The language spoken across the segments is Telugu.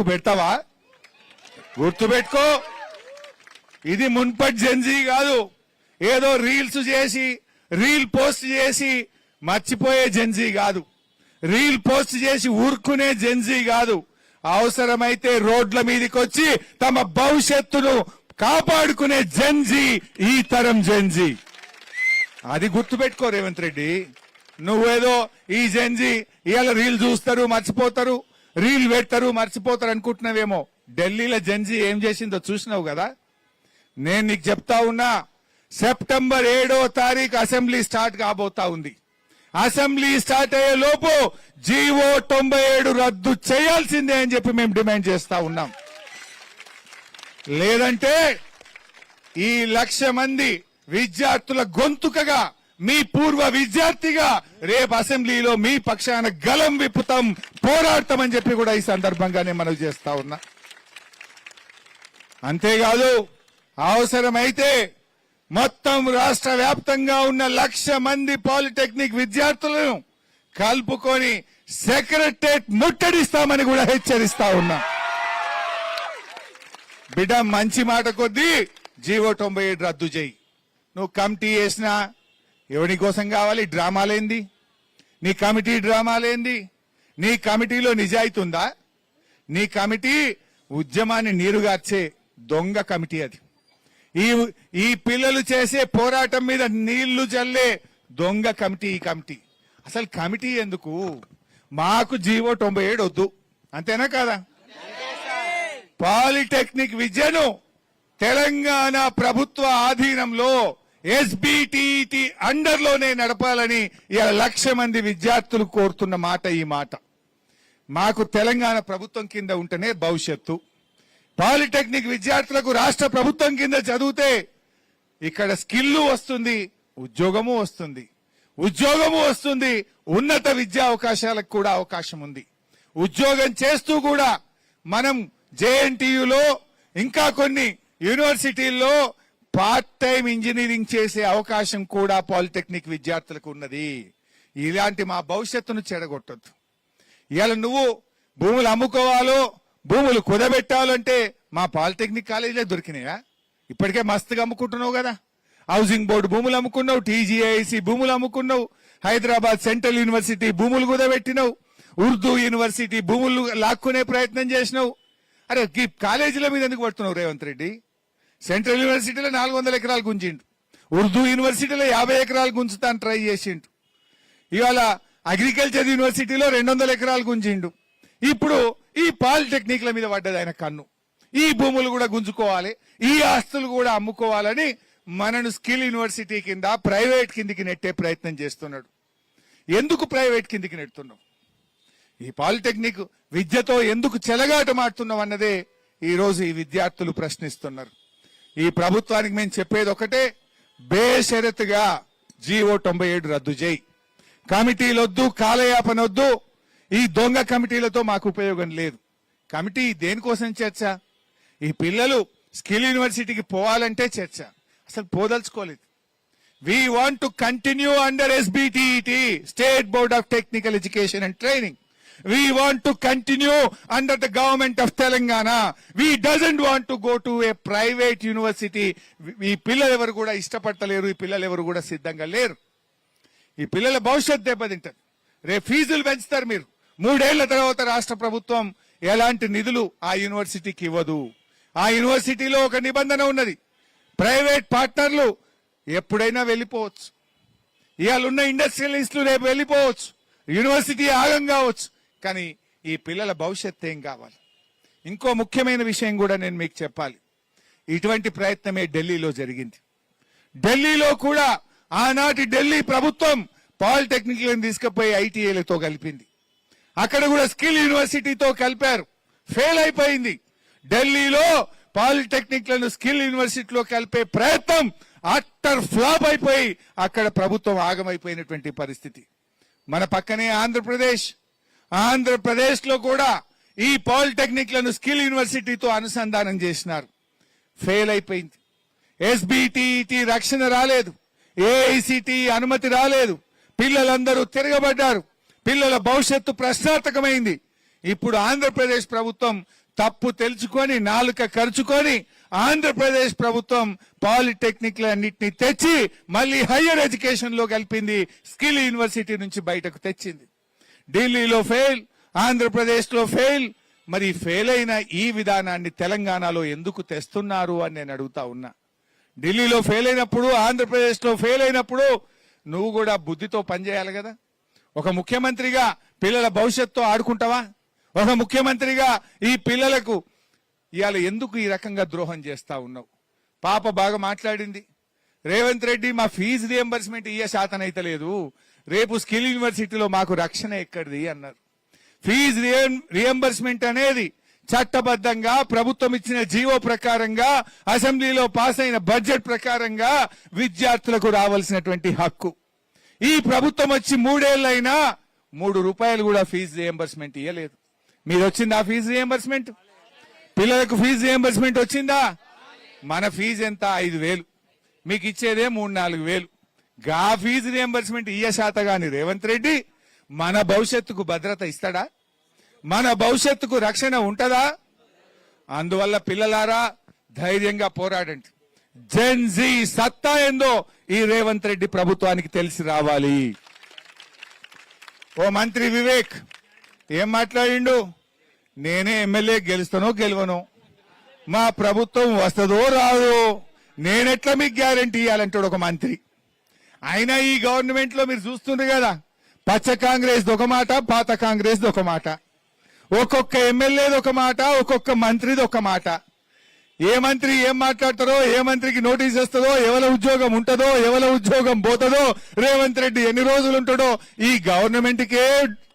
పెడతావా? గుర్తుపెట్టుకో, ఇది మున్పటి జెన్జీ కాదు. ఏదో రీల్స్ చేసి రీల్ పోస్ట్ చేసి మర్చిపోయే జెన్జీ కాదు. రీల్ పోస్ట్ చేసి ఊరుకునే జెన్జీ కాదు. అవసరమైతే రోడ్ల మీదకి వచ్చి తమ భవిష్యత్తును కాపాడుకునే జెన్జీ ఈ తరం జెన్జీ. అది గుర్తుపెట్టుకో రేవంత్ రెడ్డి. నువ్వేదో ఈ జెన్జీ ఇవాళ రీల్ చూస్తారు మర్చిపోతారు, రీల్ పెడతారు మర్చిపోతారు అనుకుంటున్నావేమో. ఢిల్లీలో జెన్జీ ఏం చేసిందో చూసినావు కదా. నేను నీకు చెప్తా ఉన్నా, సెప్టెంబర్ 7వ తారీఖు అసెంబ్లీ స్టార్ట్ కాబోతా ఉంది. అసెంబ్లీ స్టార్ట్ అయ్యే లోపు జీవో 97 రద్దు చేయాల్సిందే అని చెప్పి మేము డిమాండ్ చేస్తా ఉన్నాం. లేదంటే ఈ 1,00,000 మంది విద్యార్థుల గొంతుకగా, మీ పూర్వ విద్యార్థిగా రేపు అసెంబ్లీలో మీ పక్షాన గలం విప్పుతాం, పోరాడతామని చెప్పి కూడా ఈ సందర్భంగానే మనవి చేస్తా ఉన్నా. అంతేకాదు, అవసరమైతే మొత్తం రాష్ట్ర వ్యాప్తంగా ఉన్న 1,00,000 మంది పాలిటెక్నిక్ విద్యార్థులను కలుపుకొని సెక్రటరేట్ ముట్టడిస్తామని కూడా హెచ్చరిస్తా ఉన్నా. బిడ్డ, మంచి మాట కొద్దీ జీవో 97 రద్దు చేయి. నువ్వు కమిటీ వేసినా ఎవరి కోసం కావాలి? డ్రామాలేంది నీ కమిటీ? డ్రామాలేంది? నీ కమిటీలో నిజాయితీ ఉందా? నీ కమిటీ ఉద్యమాన్ని నీరుగార్చే దొంగ కమిటీ అది. ఈ పిల్లలు చేసే పోరాటం మీద నీళ్లు జల్లే దొంగ కమిటీ ఈ కమిటీ. అసలు కమిటీ ఎందుకు? మాకు జీవో 97 వద్దు, అంతేనా కాదా? పాలిటెక్నిక్ విద్యను తెలంగాణ ప్రభుత్వ ఆధీనంలో ఎస్బిటిటి అండర్లోనే నడపాలని 1,00,000 మంది విద్యార్థులు కోరుతున్న మాట ఈ మాట. మాకు తెలంగాణ ప్రభుత్వం కింద ఉంటేనే భవిష్యత్తు. పాలిటెక్నిక్ విద్యార్థులకు రాష్ట్ర ప్రభుత్వం కింద చదివితే ఇక్కడ స్కిల్ వస్తుంది, ఉద్యోగము వస్తుంది. ఉద్యోగము వస్తుంది, ఉన్నత విద్యా అవకాశాలకు కూడా అవకాశం ఉంది. ఉద్యోగం చేస్తూ కూడా మనం జేఎన్టీయులో ఇంకా కొన్ని యూనివర్సిటీల్లో పార్ట్ టైం ఇంజనీరింగ్ చేసే అవకాశం కూడా పాలిటెక్నిక్ విద్యార్థులకు ఉన్నది. ఇలాంటి మా భవిష్యత్తును చెడగొట్టద్దు. ఇవాళ నువ్వు భూములు అమ్ముకోవాలో భూములు కుదబెట్టాలంటే మా పాలిటెక్నిక్ కాలేజీలే దొరికినాయా? ఇప్పటికే మస్తుగా అమ్ముకుంటున్నావు కదా. హౌసింగ్ బోర్డు భూములు అమ్ముకున్నావు, టీజీఐసి భూములు అమ్ముకున్నావు, హైదరాబాద్ సెంట్రల్ యూనివర్సిటీ భూములు కుదబెట్టినావు, ఉర్దూ యూనివర్సిటీ భూములు లాక్కునే ప్రయత్నం చేసినావు. అరే, ఈ కాలేజీల మీద ఎందుకు పడుతున్నావు రేవంత్ రెడ్డి? సెంట్రల్ యూనివర్సిటీలో 400 ఎకరాలు గుంజిండు, ఉర్దూ యూనివర్సిటీలో 50 ఎకరాలు గుంచుతాను ట్రై చేసిండు. ఇవాళ అగ్రికల్చర్ యూనివర్సిటీలో 200 ఎకరాలు గుంజిండు. ఇప్పుడు ఈ పాలిటెక్నిక్ల మీద పడ్డది ఆయన కన్ను. ఈ భూములు కూడా గుంజుకోవాలి, ఈ ఆస్తులు కూడా అమ్ముకోవాలని మనను స్కిల్ యూనివర్సిటీ కింద ప్రైవేట్ కిందికి నెట్టే ప్రయత్నం చేస్తున్నాడు. ఎందుకు ప్రైవేట్ కిందికి నెడుతున్నావు? ఈ పాలిటెక్నిక్ విద్యతో ఎందుకు చెలగాటమాడుతున్నావు అన్నదే ఈ రోజు ఈ విద్యార్థులు ప్రశ్నిస్తున్నారు. ఈ ప్రభుత్వానికి మేము చెప్పేది ఒకటే, బేషరతుగా జీవో 97 రద్దు చేయి. కమిటీలొద్దు, కాలయాపనొద్దు. ఈ దొంగ కమిటీలతో మాకు ఉపయోగం లేదు. కమిటీ దేనికోసం చర్చ? ఈ పిల్లలు స్కిల్ యూనివర్సిటీకి పోవాలంటే చర్చ. అసలు పోదలుచుకోలేదు. We want to continue under SBTT, state board of technical education and training. We want to continue under the government of Telangana. We doesn't want to go to a private university. ఈ పిల్లలు ఎవరు కూడా ఇష్టపడతలేరు, ఈ పిల్లలు ఎవరు కూడా సిద్ధంగా లేరు. ఈ పిల్లల భవిష్యత్తు దెబ్బతింటారు. రేపు ఫీజులు పెంచుతారు మీరు. 3 ఏళ్ల తర్వాత రాష్ట్ర ప్రభుత్వం ఎలాంటి నిధులు ఆ యూనివర్సిటీకి ఇవ్వదు. ఆ యూనివర్సిటీలో ఒక నిబంధన ఉన్నది, ప్రైవేట్ పార్ట్నర్లు ఎప్పుడైనా వెళ్ళిపోవచ్చు. ఇవాళ ఉన్న ఇండస్ట్రియలిస్టులు రేపు వెళ్ళిపోవచ్చు, యూనివర్సిటీ ఆగం కావచ్చు. కానీ ఈ పిల్లల భవిష్యత్తు ఏం కావాలి? ఇంకో ముఖ్యమైన విషయం కూడా నేను మీకు చెప్పాలి. ఇటువంటి ప్రయత్నమే ఢిల్లీలో జరిగింది. ఢిల్లీలో కూడా ఆనాటి ఢిల్లీ ప్రభుత్వం పాలిటెక్నిక్లను తీసుకుపోయి ఐటీఐలతో కలిపింది. అక్కడ కూడా స్కిల్ యూనివర్సిటీతో కలిపారు, ఫెయిల్ అయిపోయింది. ఢిల్లీలో పాలిటెక్నిక్లను స్కిల్ యూనివర్సిటీలో కలిపే ప్రయత్నం అట్టర్ ఫ్లాప్ అయిపోయి అక్కడ ప్రభుత్వం ఆగమైపోయినటువంటి పరిస్థితి. మన పక్కనే ఆంధ్రప్రదేశ్ లో కూడా ఈ పాలిటెక్నిక్లను స్కిల్ యూనివర్సిటీతో అనుసంధానం చేసినారు, ఫెయిల్ అయిపోయింది. ఎస్బిటిటి రక్షణ రాలేదు, ఏఐసిటి అనుమతి రాలేదు, పిల్లలందరూ తిరగబడ్డారు, పిల్లల భవిష్యత్తు ప్రశ్నార్థకమైంది. ఇప్పుడు ఆంధ్రప్రదేశ్ ప్రభుత్వం తప్పు తెలుసుకొని నాలుక ఖర్చుకొని ఆంధ్రప్రదేశ్ ప్రభుత్వం పాలిటెక్నిక్లన్నింటినీ తెచ్చి మళ్ళీ హయ్యర్ ఎడ్యుకేషన్ లో కలిపింది, స్కిల్ యూనివర్సిటీ నుంచి బయటకు తెచ్చింది. ఢిల్లీలో ఫెయిల్, ఆంధ్రప్రదేశ్ లో ఫెయిల్. మరి ఫెయిల్ అయిన ఈ విధానాన్ని తెలంగాణలో ఎందుకు తెస్తున్నారు అని నేను అడుగుతా ఉన్నా. ఢిల్లీలో ఫెయిల్ అయినప్పుడు, ఆంధ్రప్రదేశ్ లో ఫెయిల్ అయినప్పుడు నువ్వు కూడా బుద్ధితో పనిచేయాలి కదా. ఒక ముఖ్యమంత్రిగా పిల్లల భవిష్యత్తుతో ఆడుకుంటావా? ఒక ముఖ్యమంత్రిగా ఈ పిల్లలకు ఇవాళ ఎందుకు ఈ రకంగా ద్రోహం చేస్తా ఉన్నావు? పాప బాగా మాట్లాడింది. రేవంత్ రెడ్డి మా ఫీజు రియంబర్స్మెంట్ శాతం లేదు, రేపు స్కిల్ యూనివర్సిటీలో మాకు రక్షణ ఎక్కడిది అన్నారు. ఫీజు రియంబర్స్మెంట్ అనేది చట్టబద్ధంగా ప్రభుత్వం ఇచ్చిన జీవో ప్రకారంగా అసెంబ్లీలో పాస్ అయిన బడ్జెట్ ప్రకారంగా విద్యార్థులకు రావాల్సినటువంటి హక్కు. ఈ ప్రభుత్వం వచ్చి 3 ఏళ్లైనా 3 రూపాయలు కూడా ఫీజు రియంబర్స్మెంట్ ఇవ్వలేదు. మీరు వచ్చిందా ఫీజు రియంబర్స్మెంట్? పిల్లలకు ఫీజు రియంబర్స్మెంట్ వచ్చిందా? మన ఫీజు ఎంత? 5,000, మీకు ఇచ్చేదే 3-4,000. గా ఫీజు రియంబర్స్మెంట్ శాతగాని రేవంత్ రెడ్డి మన భవిష్యత్తుకు భద్రత ఇస్తాడా? మన భవిష్యత్తుకు రక్షణ ఉంటదా? అందువల్ల పిల్లలారా ధైర్యంగా పోరాడండి. జెన్ జీ సత్తా ఏందో ఈ రేవంత్ రెడ్డి ప్రభుత్వానికి తెలిసి రావాలి. ఓ మంత్రి వివేక్ ఏం మాట్లాడిండు? నేనే ఎమ్మెల్యే గెలుస్తానో గెలవను, మా ప్రభుత్వం వస్తుందో రాదో, నేనెట్లా మీకు గ్యారంటీ ఇవ్వాలంటాడు ఒక మంత్రి. అయినా ఈ గవర్నమెంట్ లో మీరు చూస్తుండ్రు కదా, పచ్చ కాంగ్రెస్ ఒక మాట, పాత కాంగ్రెస్ ఒక మాట, ఒక్కొక్క ఎమ్మెల్యేది ఒక మాట, ఒక్కొక్క మంత్రిది ఒక మాట. ఏ మంత్రి ఏం మాట్లాడతారో, ఏ మంత్రికి నోటీస్ వస్తుందో, ఎవరి ఉద్యోగం ఉంటుందో, ఎవరి ఉద్యోగం పోతుందో, రేవంత్ రెడ్డి ఎన్ని రోజులు ఉంటాడో ఈ గవర్నమెంట్ కే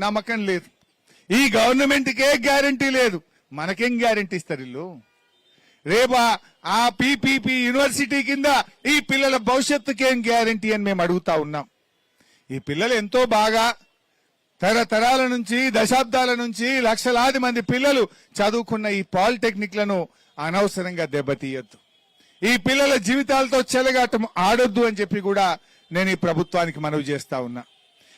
నమ్మకం లేదు, ఈ గవర్నమెంట్ కే గ్యారంటీ లేదు. మనకేం గ్యారంటీ ఇస్తారు వీళ్ళు? రేపు ఆ పీపీపీ యూనివర్సిటీ కింద ఈ పిల్లల భవిష్యత్తుకేం గ్యారంటీ అని మేము అడుగుతా ఉన్నాం. ఈ పిల్లలు ఎంతో బాగా తరతరాల నుంచి, దశాబ్దాల నుంచి లక్షలాది మంది పిల్లలు చదువుకున్న ఈ పాలిటెక్నిక్లను అనవసరంగా దెబ్బతీయొద్దు. ఈ పిల్లల జీవితాలతో చెలగాటం ఆడొద్దు అని చెప్పి కూడా నేను ఈ ప్రభుత్వానికి మనవి చేస్తా ఉన్నా.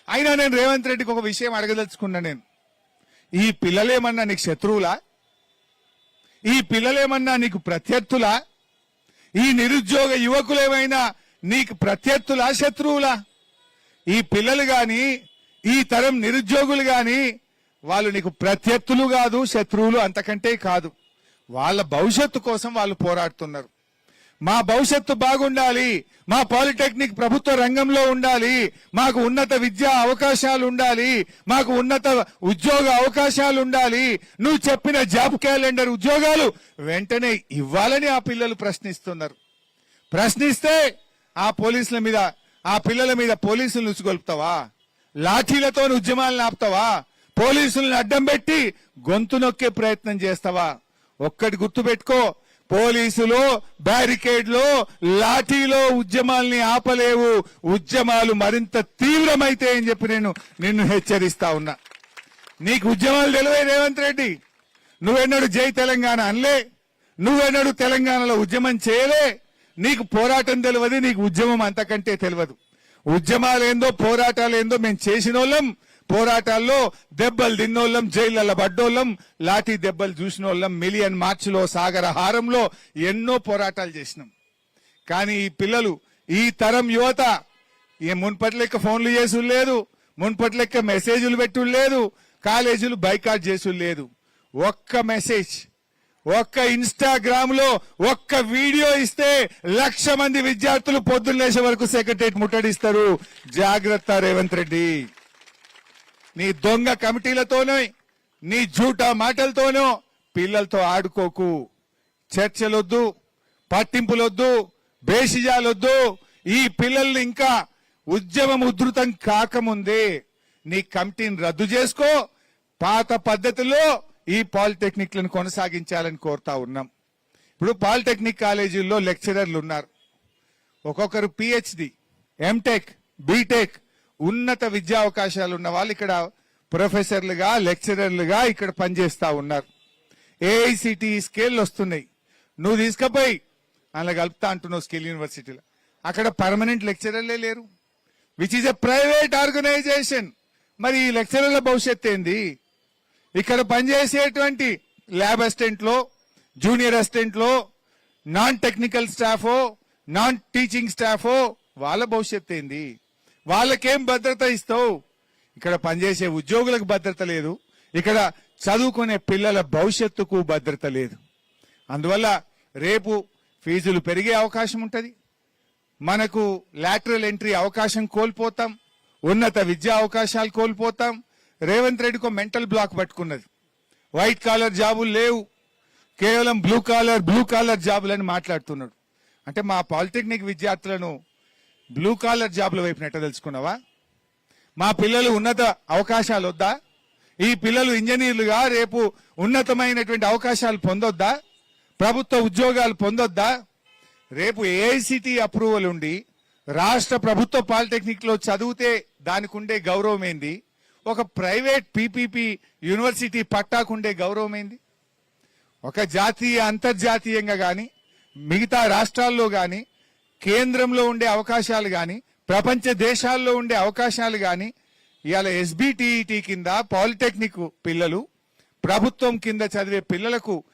అయినా నేను రేవంత్ రెడ్డికి ఒక విషయం అడగదలుచుకున్నా. నేను ఈ పిల్లలేమన్నా నీకు శత్రువులా? ఈ పిల్లలేమన్నా నీకు ప్రత్యర్థులా? ఈ నిరుద్యోగ యువకులేమైనా నీకు ప్రత్యర్థులా, శత్రువులా? ఈ పిల్లలు గాని, ఈ తరం నిరుద్యోగులు గాని వాళ్ళు నీకు ప్రత్యర్థులు కాదు, శత్రువులు అంతకంటే కాదు. వాళ్ళ భవిష్యత్తు కోసం వాళ్ళు పోరాడుతున్నారు. మా భవిష్యత్తు బాగుండాలి, మా పాలిటెక్నిక్ ప్రభుత్వ రంగంలో ఉండాలి, మాకు ఉన్నత విద్యా అవకాశాలు ఉండాలి, మాకు ఉన్నత ఉద్యోగ అవకాశాలు ఉండాలి, నువ్వు చెప్పిన జాబ్ క్యాలెండర్ ఉద్యోగాలు వెంటనే ఇవ్వాలని ఆ పిల్లలు ప్రశ్నిస్తున్నారు. ప్రశ్నిస్తే ఆ పోలీసుల మీద, ఆ పిల్లల మీద పోలీసులు నుచ్చుగొల్పుతావా? లాఠీలతో ఉద్యమాలను ఆపుతావా? పోలీసులను అడ్డం పెట్టి గొంతు నొక్కే ప్రయత్నం చేస్తావా? ఒక్కటి గుర్తుపెట్టుకో, పోలీసులు బ్యారికేడ్ లో, లాఠీలో ఉద్యమాల్ని ఆపలేవు. ఉద్యమాలు మరింత తీవ్రమైతే అని చెప్పి నేను నిన్ను హెచ్చరిస్తా ఉన్నా. నీకు ఉద్యమాలు తెలివే రేవంత్ రెడ్డి. నువ్వెన్నడు జై తెలంగాణ అనలే, నువ్వెన్నడు తెలంగాణలో ఉద్యమం చేయలే. నీకు పోరాటం తెలియదు, నీకు ఉద్యమం అంతకంటే తెలియదు. ఉద్యమాలేందో పోరాటాలేందో మేము చేసినోళ్ళం. పోరాటాల్లో దెబ్బలు తిన్నోళ్ళం, జైళ్లలో పడ్డోళ్ళం, లాఠీ దెబ్బలు చూసినోళ్ళం, మిలియన్ మార్చిలో, సాగర హారంలో ఎన్నో పోరాటాలు చేసినాం. కానీ ఈ పిల్లలు, ఈ తరం యువత మున్పటి లెక్క ఫోన్లు చేసుడు లేదు, మున్పటి లెక్క మెసేజ్లు పెట్టుడు లేదు, కాలేజీలు బైకాట్ చేసుడు లేదు. ఒక్క మెసేజ్, ఒక్క ఇన్స్టాగ్రామ్ లో ఒక్క వీడియో ఇస్తే 1,00,000 మంది విద్యార్థులు పొద్దున్న లేచే వరకు సెక్రటరియట్ ముట్టడిస్తారు. జాగ్రత్త రేవంత్ రెడ్డి. నీ దొంగ కమిటీలతోనో, నీ జూటా మాటలతోనో పిల్లలతో ఆడుకోకు. చర్చలొద్దు, పట్టింపులొద్దు, బేషిజాలొద్దు. ఈ పిల్లల్ని ఇంకా ఉద్యమం ఉధృతం కాకముందే నీ కమిటీని రద్దు చేసుకో. పాత పద్ధతిలో ఈ పాలిటెక్నిక్లను కొనసాగించాలని కోరుతా ఉన్నాం. ఇప్పుడు పాలిటెక్నిక్ కాలేజీల్లో లెక్చరర్లు ఉన్నారు. ఒక్కొక్కరు పిహెచ్డి, ఎంటెక్, బీటెక్ ఉన్నత విద్యా అవకాశాలు ఉన్న వాళ్ళు ఇక్కడ ప్రొఫెసర్లుగా, లెక్చరర్లుగా ఇక్కడ పనిచేస్తా ఉన్నారు. ఏఐసిటి స్కేల్ వస్తున్నాయి. నువ్వు తీసుకుపోయి అలా కలుపుతా అంటున్నావు స్కిల్ యూనివర్సిటీలో. అక్కడ పర్మనెంట్ లెక్చరర్లే లేరు, which is a private organisation. మరి ఈ లెక్చరర్ల భవిష్యత్ ఏంది? ఇక్కడ పనిచేసేటువంటి ల్యాబ్ అసిస్టెంట్లో, జూనియర్ అసిస్టెంట్లో, నాన్ టెక్నికల్ స్టాఫో, నాన్ టీచింగ్ స్టాఫో వాళ్ళ భవిష్యత్తు ఏంది? వాళ్ళకేం భద్రత ఇస్తావు? ఇక్కడ పనిచేసే ఉద్యోగులకు భద్రత లేదు, ఇక్కడ చదువుకునే పిల్లల భవిష్యత్తుకు భద్రత లేదు. అందువల్ల రేపు ఫీజులు పెరిగే అవకాశం ఉంటుంది, మనకు లాటరల్ ఎంట్రీ అవకాశం కోల్పోతాం, ఉన్నత విద్యా అవకాశాలు కోల్పోతాం. రేవంత్ రెడ్డికి మెంటల్ బ్లాక్ పట్టుకున్నది. వైట్ కాలర్ జాబులు లేవు, కేవలం బ్లూ కాలర్ జాబులని మాట్లాడుతున్నాడు. అంటే మా పాలిటెక్నిక్ విద్యార్థులను బ్లూ కాలర్ జాబుల వైపు నెట్ట తెలుసుకున్నావా? మా పిల్లలు ఉన్నత అవకాశాలు వద్దా? ఈ పిల్లలు ఇంజనీర్లుగా రేపు ఉన్నతమైనటువంటి అవకాశాలు పొందొద్దా? ప్రభుత్వ ఉద్యోగాలు పొందొద్దా? రేపు ఏఐసిటి అప్రూవల్ ఉండి రాష్ట్ర ప్రభుత్వ పాలిటెక్నిక్ లో చదివితే దానికి ఉండే గౌరవం ఏంది? ఒక ప్రైవేట్ పీపీపీ యూనివర్సిటీ పట్టాకుండే గౌరవం ఏంది? ఒక జాతీయ అంతర్జాతీయంగా గాని, మిగతా రాష్ట్రాల్లో గాని, కేంద్రంలో ఉండే అవకాశాలు గాని, ప్రపంచ దేశాల్లో ఉండే అవకాశాలు గాని ఇవాళ ఎస్బిటిఈటి కింద పాలిటెక్నిక్ పిల్లలు, ప్రభుత్వం కింద చదివే పిల్లలకు